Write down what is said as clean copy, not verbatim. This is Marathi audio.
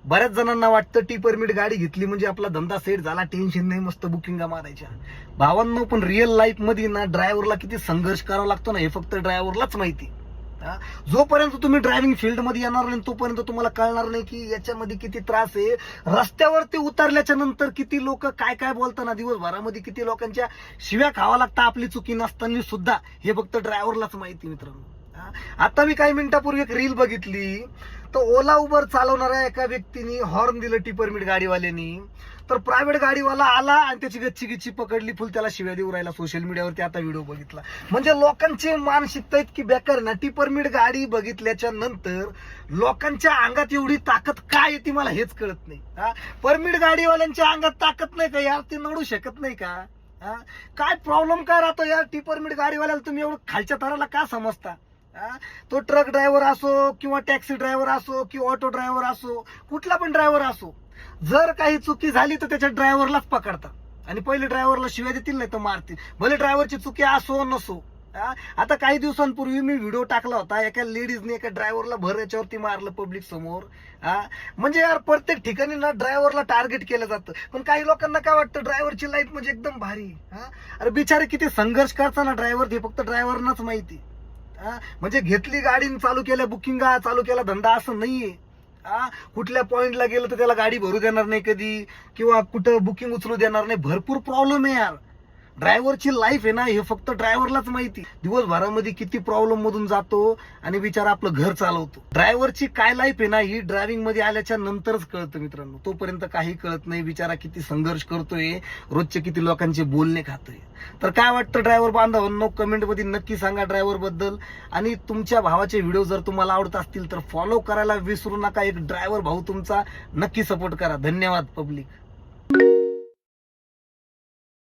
बऱ्याच जणांना वाटतं टी परमिट गाडी घेतली म्हणजे आपला धंदा सेट झाला, टेन्शन नाही, मस्त बुकिंगा मारायच्या. भावांनो, पण रिअल लाईफ मध्ये ना ड्रायव्हरला किती संघर्ष करावा लागतो ना, हे फक्त ड्रायव्हरलाच माहिती. जोपर्यंत तुम्ही ड्रायव्हिंग फील्ड मध्ये येणार नाही तोपर्यंत तुम्हाला कळणार नाही की याच्यामध्ये किती त्रास आहे. रस्त्यावरती उतरल्याच्या नंतर किती लोक काय काय बोलताना, दिवसभरामध्ये किती लोकांच्या शिव्या खावा लागतात आपली चुकी नसताना सुद्धा, हे फक्त ड्रायव्हरलाच माहिती मित्रांनो. आता मी काही मिनिटापूर्वी एक रील बघितली, तर ओला उबर चालवणाऱ्या एका व्यक्तीने हॉर्न दिलं टी परमिट गाडीवाल्यांनी, तर प्रायव्हेट गाडीवाला आला आणि त्याची गच्ची गिच्ची पकडली, फुल त्याला शिव्या देऊ राहिला. सोशल मीडियावरती आता व्हिडिओ बघितला. म्हणजे लोकांची मानसिकता इतकी बेकार ना, टी परमिट गाडी बघितल्याच्या नंतर लोकांच्या अंगात एवढी ताकद काय येते मला हेच कळत नाही. परमिट गाडीवाल्यांच्या अंगात ताकद नाही का यार? ते नडू शकत नाही का? काय प्रॉब्लेम काय राहतो यार? टी परमिट गाडीवाल्याला तुम्ही एवढं खालच्या थराला का समजता? तो ट्रक ड्रायव्हर असो किंवा टॅक्सी ड्रायव्हर असो किंवा ऑटो ड्रायव्हर असो, कुठला पण ड्रायव्हर असो, जर काही चुकी झाली तर त्याच्या ड्रायव्हरलाच पकडतात आणि पहिले ड्रायव्हरला शिव्या देतील, नाही तर मारतील, भले ड्रायव्हरची चुकी असो नसो. आता काही दिवसांपूर्वी मी व्हिडिओ टाकला होता, एका लेडीजने एका ड्रायव्हरला भर याच्यावरती मारलं पब्लिक समोर. म्हणजे यार प्रत्येक ठिकाणी ना ड्रायव्हरला टार्गेट केलं जातं. पण काही लोकांना काय वाटतं ड्रायव्हरची लाईफ म्हणजे एकदम भारी. अरे बिचारे किती संघर्ष करताना ड्रायव्हर, हे फक्त ड्रायव्हरनाच माहिती. म्हणजे घेतली गाडी चालू केल्या बुकिंगा, चालू केला धंदा असं नाहीये. कुठल्या पॉइंटला गेलं तर त्याला गाडी भरू देणार नाही कधी, किंवा कुठं बुकिंग उचलू देणार नाही. भरपूर प्रॉब्लेम आहे यार. ड्रायव्हरची लाईफ आहे ना, हे फक्त ड्रायव्हरलाच माहिती. दिवसभरामध्ये किती प्रॉब्लेम मधून जातो आणि बिचारा आपलं घर चालवतो. ड्रायव्हरची काय लाईफ आहे ना, ही ड्रायव्हिंग मध्ये आल्याच्या नंतरच कळतं मित्रांनो. तोपर्यंत काही कळत नाही. बिचारा किती संघर्ष करतोय, रोजचे किती लोकांचे बोलणे खातोय. तर काय वाटतं ड्रायव्हर बांधवांनो, कमेंट मध्ये नक्की सांगा ड्रायव्हर बद्दल. आणि तुमच्या भावाचे व्हिडिओ जर तुम्हाला आवडत असतील तर फॉलो करायला विसरू नका. एक ड्रायव्हर भाऊ तुमचा नक्की सपोर्ट करा. धन्यवाद पब्लिक.